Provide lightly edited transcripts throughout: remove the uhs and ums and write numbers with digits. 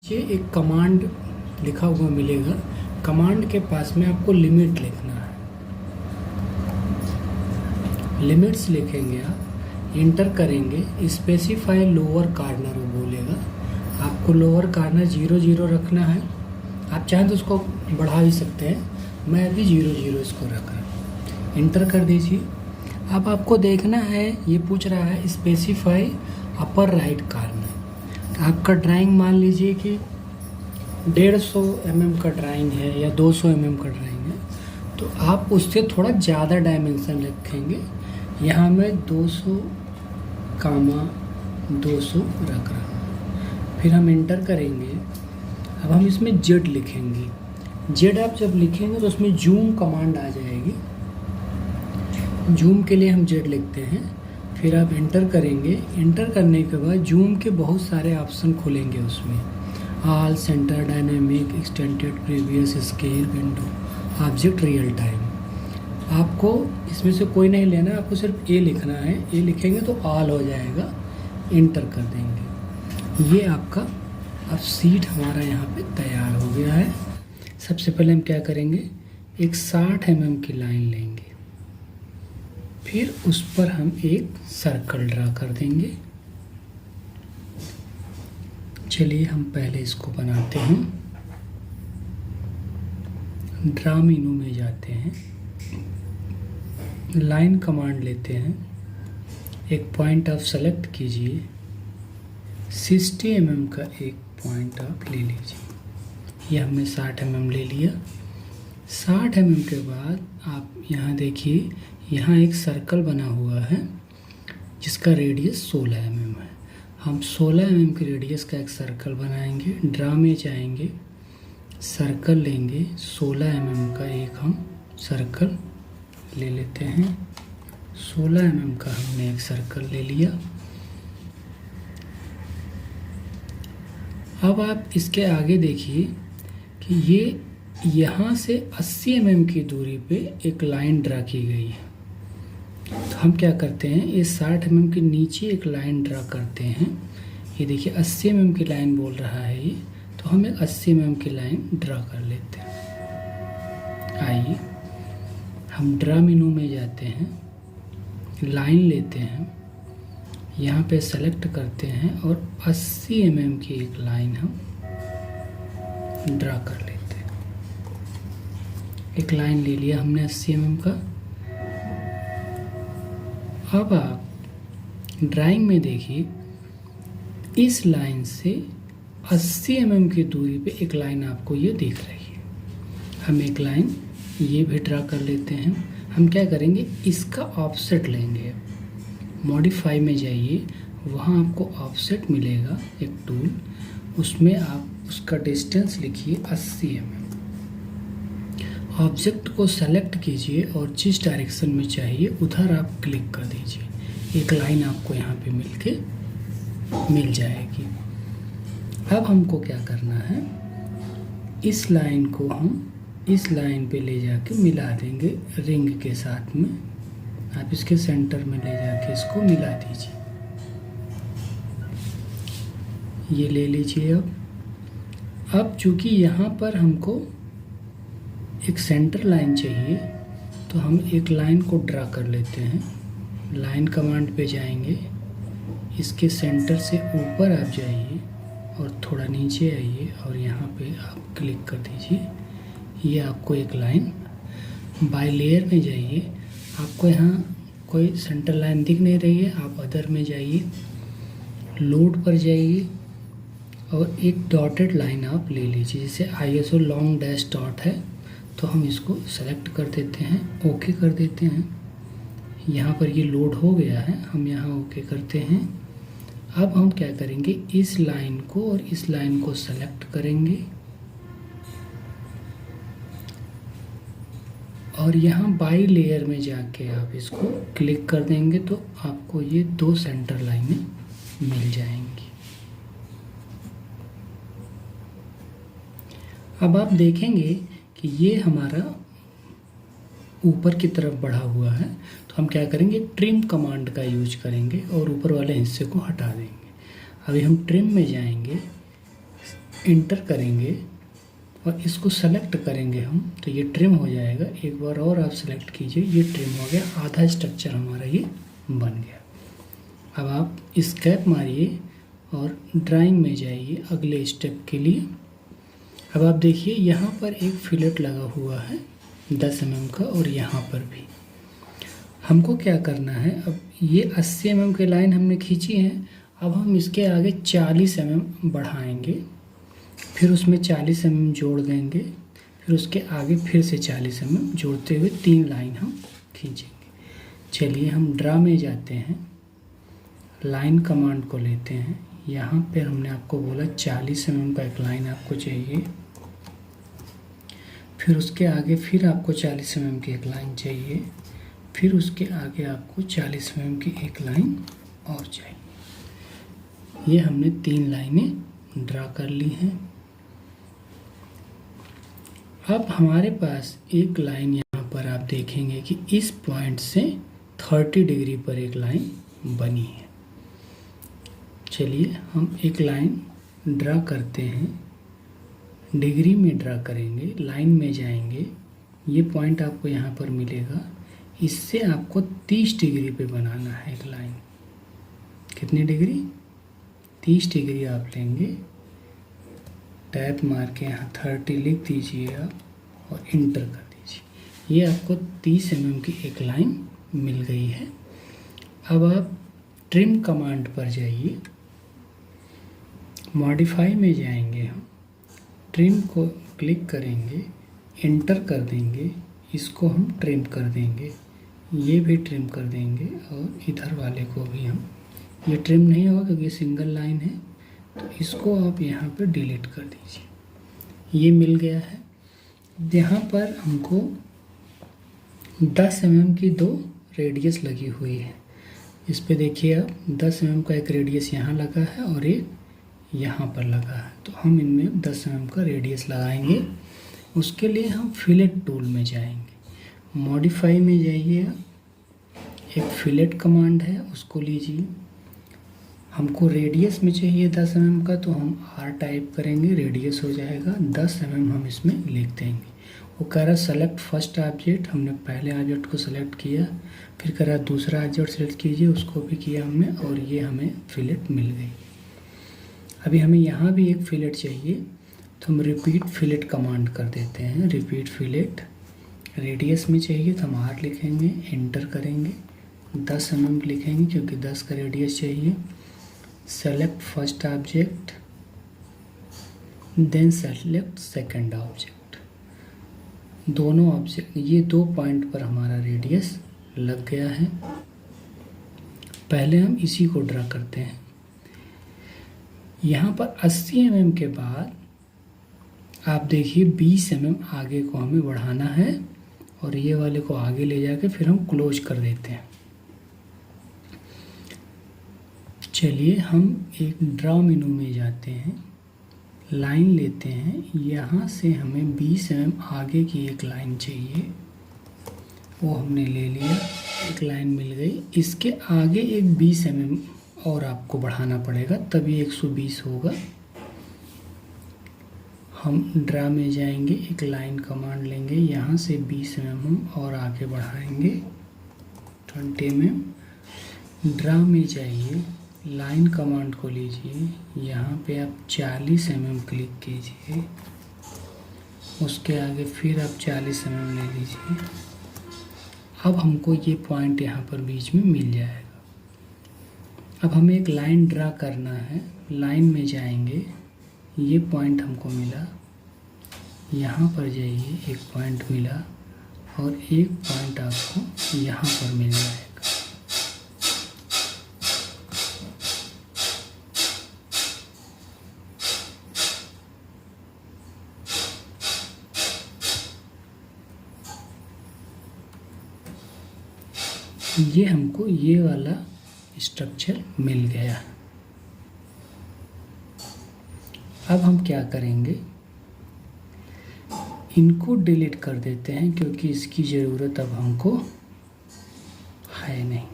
ये एक कमांड लिखा हुआ मिलेगा। कमांड के पास में आपको लिमिट लिखना है। लिमिट्स लिखेंगे, आप इंटर करेंगे, स्पेसिफाई लोअर कार्नर वो बोलेगा। आपको लोअर कार्नर 0 0 रखना है। आप चाहें तो उसको बढ़ा भी सकते हैं, मैं अभी 0 0 इसको रख रहा हूँ। इंटर कर दीजिए। अब आपको देखना है, ये पूछ रहा है स्पेसिफाई अपर राइट कार्नर। आपका ड्राइंग मान लीजिए कि 150 mm का ड्राइंग है या 200 mm का ड्राइंग है, तो आप उससे थोड़ा ज़्यादा डायमेंशन रखेंगे। यहाँ मैं 200, 200 रख रहा हूँ। फिर हम इंटर करेंगे। अब हम इसमें Z लिखेंगे। Z आप जब लिखेंगे तो उसमें जूम कमांड आ जाएगी। जूम के लिए हम Z लिखते हैं। फिर आप इंटर करेंगे। इंटर करने के बाद जूम के बहुत सारे ऑप्शन खुलेंगे उसमें। All, centre, dynamic, extended, previous, scale, window, object, real time. आपको इसमें से कोई नहीं लेना, आपको सिर्फ ए लिखना है। ए लिखेंगे तो ऑल हो जाएगा। इंटर कर देंगे। ये आपका अब सीट हमारा यहाँ पे तैयार हो गया है। सबसे पहले हम क्या करेंगे, एक 60 mm की लाइन लेंगे। फिर उस पर हम एक सर्कल ड्रा कर देंगे। चलिए हम पहले इसको बनाते हैं। ड्रा मेनू में जाते हैं, लाइन कमांड लेते हैं, एक पॉइंट आप सेलेक्ट कीजिए, 60 mm का एक पॉइंट आप ले लीजिए। ये हमने 60 mm ले लिया। 60 mm के बाद आप यहाँ देखिए, यहाँ एक सर्कल बना हुआ है जिसका रेडियस 16 mm है। हम 16 mm के रेडियस का एक सर्कल बनाएंगे। ड्रा में जाएंगे, सर्कल लेंगे, 16 mm का एक हम सर्कल ले लेते हैं। 16 mm का हमने एक सर्कल ले लिया। अब आप इसके आगे देखिए कि ये यहाँ से 80 mm की दूरी पे एक लाइन ड्रा की गई है। तो हम क्या करते हैं, ये 60 mm के नीचे एक लाइन ड्रा करते हैं। ये देखिए 80 mm की लाइन बोल रहा है ये, तो हम एक 80 mm की लाइन ड्रा कर लेते हैं। आइए हम ड्रा मेनू में जाते हैं, लाइन लेते हैं, यहाँ पे सेलेक्ट करते हैं और 80 mm की एक लाइन हम ड्रा कर लेते हैं। एक लाइन ले लिया हमने 80 mm का। अब आप ड्राइंग में देखिए, इस लाइन से 80 mm की दूरी पे एक लाइन आपको ये दिख रही है। हम एक लाइन ये भी ड्रा कर लेते हैं। हम क्या करेंगे, इसका ऑफसेट लेंगे। मॉडिफाई में जाइए, वहाँ आपको ऑफसेट मिलेगा एक टूल, उसमें आप उसका डिस्टेंस लिखिए 80 mm। ऑब्जेक्ट को सेलेक्ट कीजिए और जिस डायरेक्शन में चाहिए उधर आप क्लिक कर दीजिए। एक लाइन आपको यहाँ पे मिल जाएगी। अब हमको क्या करना है, इस लाइन को हम इस लाइन पे ले जाके मिला देंगे रिंग के साथ में। आप इसके सेंटर में ले जाके इसको मिला दीजिए। ये ले लीजिए। अब चूँकि यहाँ पर हमको एक सेंटर लाइन चाहिए, तो हम एक लाइन को ड्रा कर लेते हैं। लाइन कमांड पे जाएंगे, इसके सेंटर से ऊपर आप जाइए और थोड़ा नीचे आइए और यहाँ पे आप क्लिक कर दीजिए। ये आपको एक लाइन, बाय लेयर में जाइए, आपको यहाँ कोई सेंटर लाइन दिख नहीं रही है, आप अदर में जाइए, लोड पर जाइए और एक डॉटेड लाइन आप ले लीजिए। जैसे ISO लॉन्ग डैश डॉट है, तो हम इसको सेलेक्ट कर देते हैं, ओके कर देते हैं। यहाँ पर ये लोड हो गया है, हम यहाँ ओके करते हैं। अब हम क्या करेंगे, इस लाइन को और इस लाइन को सेलेक्ट करेंगे और यहाँ बाई लेयर में जाके आप इसको क्लिक कर देंगे, तो आपको ये 2 सेंटर लाइनें मिल जाएंगी। अब आप देखेंगे कि ये हमारा ऊपर की तरफ बढ़ा हुआ है, तो हम क्या करेंगे, ट्रिम कमांड का यूज करेंगे और ऊपर वाले हिस्से को हटा देंगे। अभी हम ट्रिम में जाएंगे, इंटर करेंगे और इसको सेलेक्ट करेंगे हम तो ये ट्रिम हो जाएगा। एक बार और आप सेलेक्ट कीजिए, ये ट्रिम हो गया, आधा स्ट्रक्चर हमारा ये बन गया। अब आप एस्केप मारिए और ड्राइंग में जाइए अगले स्टेप के लिए। अब आप देखिए यहाँ पर एक फिलेट लगा हुआ है 10 mm का और यहाँ पर भी। हमको क्या करना है, अब ये 80 mm की लाइन हमने खींची है, अब हम इसके आगे 40 mm बढ़ाएंगे, फिर उसमें 40 mm जोड़ देंगे, फिर उसके आगे फिर से 40 mm जोड़ते हुए 3 लाइन हम खींचेंगे। चलिए हम ड्रा में जाते हैं, लाइन कमांड को लेते हैं। यहाँ पे हमने आपको बोला 40 mm का एक लाइन आपको चाहिए, फिर उसके आगे फिर आपको 40 mm की एक लाइन चाहिए, फिर उसके आगे आपको 40 mm की एक लाइन और चाहिए। ये हमने 3 लाइनें ड्रा कर ली हैं। अब हमारे पास एक लाइन यहाँ पर आप देखेंगे कि इस पॉइंट से 30 डिग्री पर एक लाइन बनी है। चलिए हम एक लाइन ड्रा करते हैं, डिग्री में ड्रा करेंगे, लाइन में जाएंगे, ये पॉइंट आपको यहाँ पर मिलेगा, इससे आपको 30 डिग्री पे बनाना है एक लाइन। कितनी डिग्री? 30 डिग्री आप लेंगे, टैप मार के यहाँ 30 लिख दीजिए आप और इंटर कर दीजिए। ये आपको 30 mm की एक लाइन मिल गई है। अब आप ट्रिम कमांड पर जाइए, मॉडिफाई में जाएंगे, हम ट्रिम को क्लिक करेंगे, इंटर कर देंगे, इसको हम ट्रिम कर देंगे, ये भी ट्रिम कर देंगे और इधर वाले को भी हम, ये ट्रिम नहीं होगा क्योंकि सिंगल लाइन है, तो इसको आप यहाँ पे डिलीट कर दीजिए। ये मिल गया है। यहाँ पर हमको 10 mm की 2 रेडियस लगी हुई है। इस पे देखिए आप 10 mm का एक रेडियस यहाँ लगा है और एक यहाँ पर लगा है, तो हम इनमें 10 mm का रेडियस लगाएंगे। उसके लिए हम फिलेट टूल में जाएंगे, मॉडिफाई में जाइए, एक फिलेट कमांड है उसको लीजिए। हमको रेडियस में चाहिए 10 mm का, तो हम R टाइप करेंगे, रेडियस हो जाएगा 10 mm, हम इसमें लिख देंगे। वो कह रहा सेलेक्ट फर्स्ट ऑब्जेक्ट, हमने पहले ऑब्जेक्ट को सेलेक्ट किया, फिर कह रहा दूसरा ऑब्जेक्ट सेलेक्ट कीजिए, उसको भी किया हमने और ये हमें फिलेट मिल गई। अभी हमें यहाँ भी एक फिलेट चाहिए, तो हम रिपीट फिलेट कमांड कर देते हैं। रिपीट फिलेट, रेडियस में चाहिए तो हम R लिखेंगे, एंटर करेंगे, 10 mm लिखेंगे क्योंकि 10 का रेडियस चाहिए। Select first object, then select second object. दोनों ऑब्जेक्ट, ये 2 पॉइंट पर हमारा रेडियस लग गया है। पहले हम इसी को ड्रा करते हैं। यहाँ पर 80 mm के बाद आप देखिए 20 mm आगे को हमें बढ़ाना है और ये वाले को आगे ले जाके फिर हम क्लोज कर देते हैं। चलिए हम एक ड्रा मेनू में जाते हैं, लाइन लेते हैं, यहाँ से हमें 20 mm आगे की एक लाइन चाहिए, वो हमने ले लिया, एक लाइन मिल गई। इसके आगे एक 20 mm और आपको बढ़ाना पड़ेगा तभी 120 होगा। हम ड्रा में जाएंगे, एक लाइन कमांड लेंगे, यहाँ से 20 mm और आगे बढ़ाएंगे 20 mm। ड्रा में जाइए, लाइन कमांड को लीजिए, यहाँ पे आप 40 mm क्लिक कीजिए, उसके आगे फिर आप 40 mm ले लीजिए। अब हमको ये पॉइंट यहाँ पर बीच में मिल जाएगा। अब हमें एक लाइन ड्रा करना है, लाइन में जाएंगे, ये पॉइंट हमको मिला, यहाँ पर जाइए, एक पॉइंट मिला और एक पॉइंट आपको यहाँ पर मिल जाएगा। ये हमको ये वाला स्ट्रक्चर मिल गया। अब हम क्या करेंगे, इनको डिलीट कर देते हैं क्योंकि इसकी ज़रूरत अब हमको है नहीं।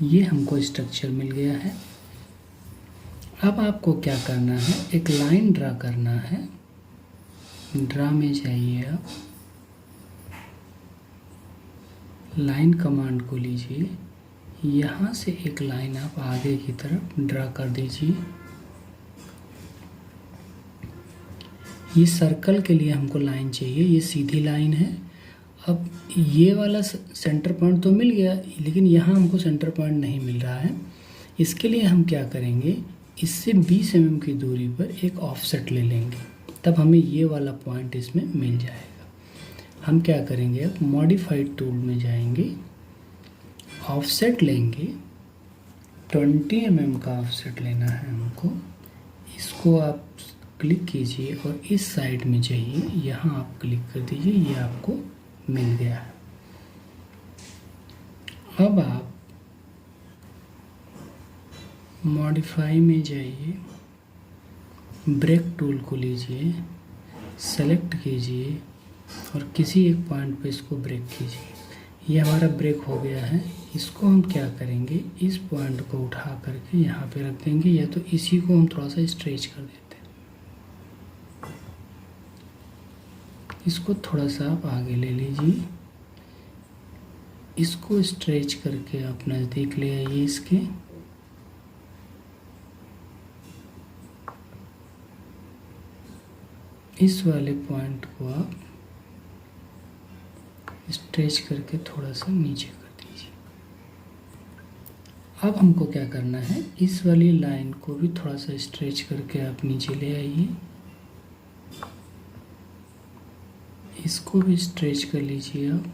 ये हमको स्ट्रक्चर मिल गया है। अब आपको क्या करना है, एक लाइन ड्रा करना है। ड्रा में जाइए आप, लाइन कमांड को लीजिए, यहाँ से एक लाइन आप आगे की तरफ ड्रा कर दीजिए। ये सर्कल के लिए हमको लाइन चाहिए, ये सीधी लाइन है। अब ये वाला सेंटर पॉइंट तो मिल गया, लेकिन यहाँ हमको सेंटर पॉइंट नहीं मिल रहा है। इसके लिए हम क्या करेंगे, इससे 20 mm की दूरी पर एक ऑफसेट ले लेंगे, तब हमें ये वाला पॉइंट इसमें मिल जाएगा। हम क्या करेंगे, अब मॉडिफाइड टूल में जाएंगे, ऑफसेट लेंगे, 20 mm का ऑफसेट लेना है हमको। इसको आप क्लिक कीजिए और इस साइड में चाहिए, यहाँ आप क्लिक कर दीजिए, ये आपको मिल गया है। अब आप मॉडिफाई में जाइए, ब्रेक टूल को लीजिए, सेलेक्ट कीजिए और किसी एक पॉइंट पे इसको ब्रेक कीजिए। ये हमारा ब्रेक हो गया है। इसको हम क्या करेंगे, इस पॉइंट को उठा करके यहाँ पे रख देंगे, या तो इसी को हम थोड़ा सा स्ट्रेच कर देते हैं। इसको थोड़ा सा आप आगे ले लीजिए, इसको स्ट्रेच करके आप नज़दीक ले आइए इसके। इस वाले पॉइंट को आप स्ट्रेच करके थोड़ा सा नीचे कर दीजिए। अब हमको क्या करना है, इस वाली लाइन को भी थोड़ा सा स्ट्रेच करके आप नीचे ले आइए, इसको भी स्ट्रेच कर लीजिए आप।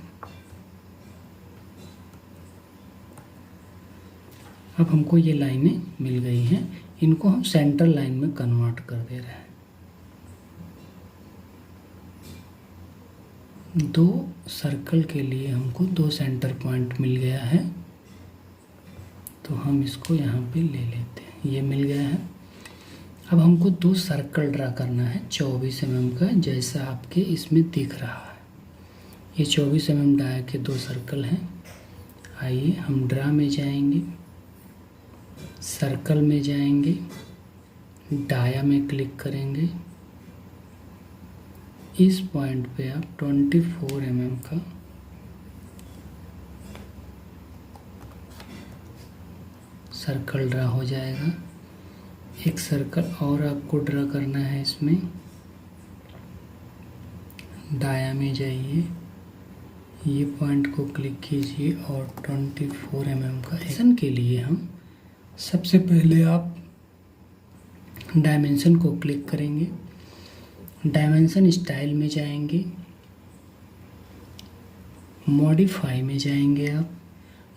अब हमको ये लाइनें मिल गई हैं, इनको हम सेंटर लाइन में कन्वर्ट कर दे रहे हैं। दो सर्कल के लिए हमको 2 सेंटर पॉइंट मिल गया है, तो हम इसको यहाँ पे ले लेते हैं, ये मिल गया है। अब हमको 2 सर्कल ड्रा करना है 24 mm का, जैसा आपके इसमें दिख रहा है। ये 24 mm डाया के 2 सर्कल हैं। आइए हम ड्रा में जाएंगे, सर्कल में जाएंगे, डाया में क्लिक करेंगे, इस पॉइंट पे आप 24 mm का सर्कल ड्रा हो जाएगा। एक सर्कल और आपको ड्रा करना है इसमें, दाया में जाइए, ये पॉइंट को क्लिक कीजिए और 24 mm का एक्शन के लिए हम सबसे पहले आप डायमेंशन को क्लिक करेंगे, डायमेंशन स्टाइल में जाएंगे, मॉडिफाई में जाएंगे आप।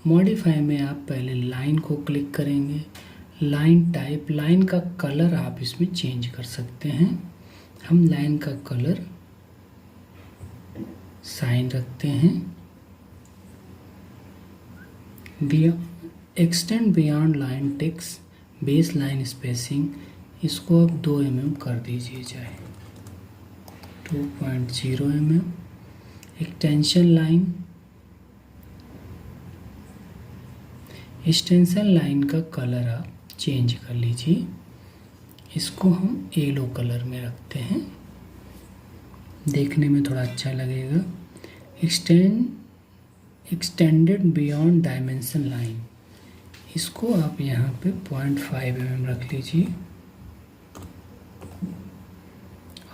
मॉडिफाई में आप पहले लाइन को क्लिक करेंगे, लाइन टाइप, लाइन का कलर आप इसमें चेंज कर सकते हैं। हम लाइन का कलर साइन रखते हैं। Extend beyond line text base line spacing, इसको आप 2 mm कर दीजिए, चाहे 2.0 mm। Extension line, extension line का कलर आप चेंज कर लीजिए, इसको हम येलो कलर में रखते हैं, देखने में थोड़ा अच्छा लगेगा। एक्सटेंडेड बियॉन्ड डायमेंशन लाइन, इसको आप यहाँ पे 0.5 mm रख लीजिए।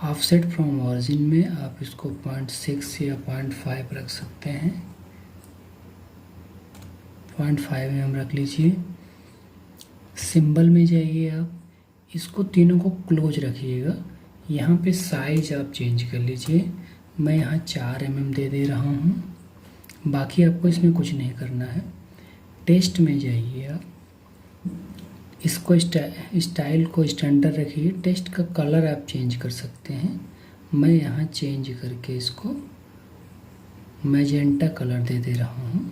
ऑफसेट फ्रॉम ऑरिजिन में आप इसको 0.6 या 0.5 रख सकते हैं, 0.5 mm रख लीजिए। सिंबल में जाइए आप, इसको तीनों को क्लोज रखिएगा। यहाँ पे साइज आप चेंज कर लीजिए, मैं यहाँ 4 mm दे रहा हूँ, बाकी आपको इसमें कुछ नहीं करना है। टेक्स्ट में जाइए आप, इसको स्टाइल को स्टैंडर्ड रखिए, टेक्स्ट का कलर आप चेंज कर सकते हैं। मैं यहाँ चेंज करके इसको मैजेंटा कलर दे रहा हूँ।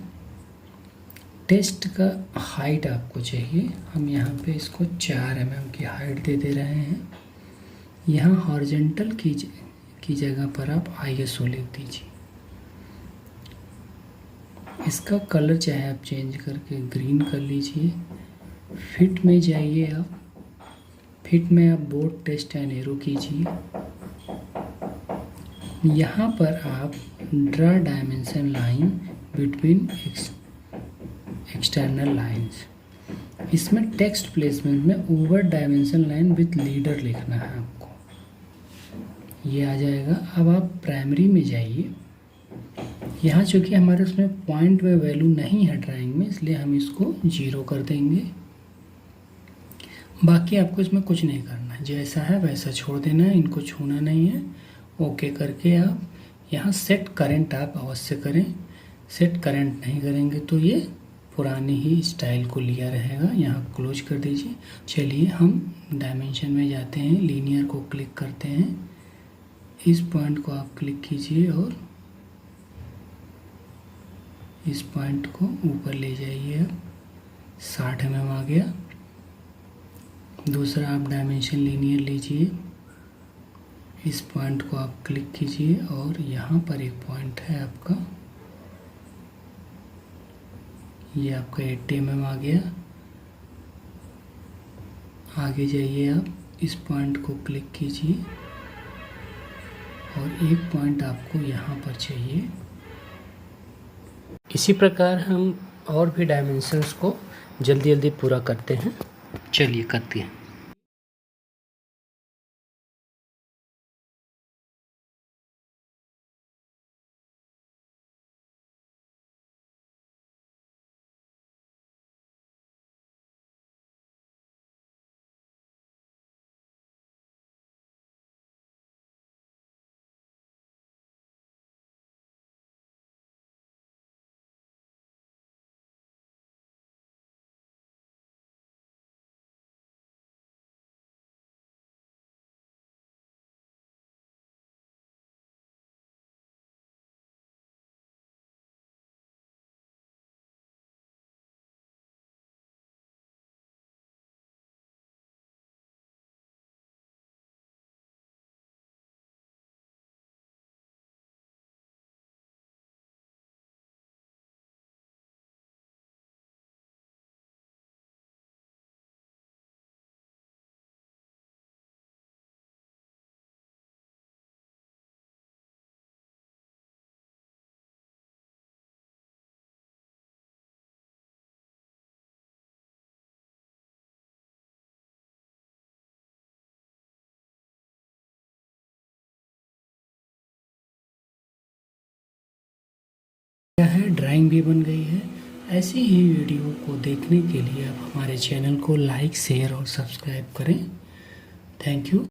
टेक्स्ट का हाइट आपको चाहिए, हम यहाँ पे इसको 4 mm की हाइट दे रहे हैं। यहाँ हॉरिजॉन्टल की जगह पर आप ISO लिख दीजिए। इसका कलर चाहे आप चेंज करके ग्रीन कर लीजिए। फिट में जाइए आप, फिट में आप बोर्ड टेस्ट एंड एरो कीजिए। यहाँ पर आप draw dimension line between external lines, इसमें टेक्स्ट प्लेसमेंट में over dimension line with leader लिखना है आपको, ये आ जाएगा। अब आप प्राइमरी में जाइए। यहाँ चूँकि हमारे उसमें पॉइंट में वैल्यू नहीं है ड्राइंग में, इसलिए हम इसको 0 कर देंगे। बाकी आपको इसमें कुछ नहीं करना है, जैसा है वैसा छोड़ देना है, इनको छूना नहीं है। ओके करके आप यहाँ सेट करेंट आप अवश्य करें। सेट करेंट नहीं करेंगे तो ये पुरानी ही स्टाइल को लिया रहेगा। यहाँ क्लोज कर दीजिए। चलिए हम डायमेंशन में जाते हैं, लीनियर को क्लिक करते हैं। इस पॉइंट को आप क्लिक कीजिए और इस पॉइंट को ऊपर ले जाइए। अब 60 mm आ गया। दूसरा आप डायमेंशन लीनियर लीजिए, इस पॉइंट को आप क्लिक कीजिए और यहाँ पर एक पॉइंट है आपका, ये आपका 80 mm आ गया। आगे जाइए, आप इस पॉइंट को क्लिक कीजिए और एक पॉइंट आपको यहाँ पर चाहिए। इसी प्रकार हम और भी डायमेंशंस को जल्दी जल्दी पूरा करते हैं। चलिए करते हैं। है ड्राइंग भी बन गई है। ऐसी ही वीडियो को देखने के लिए आप हमारे चैनल को लाइक, शेयर और सब्सक्राइब करें। Thank you.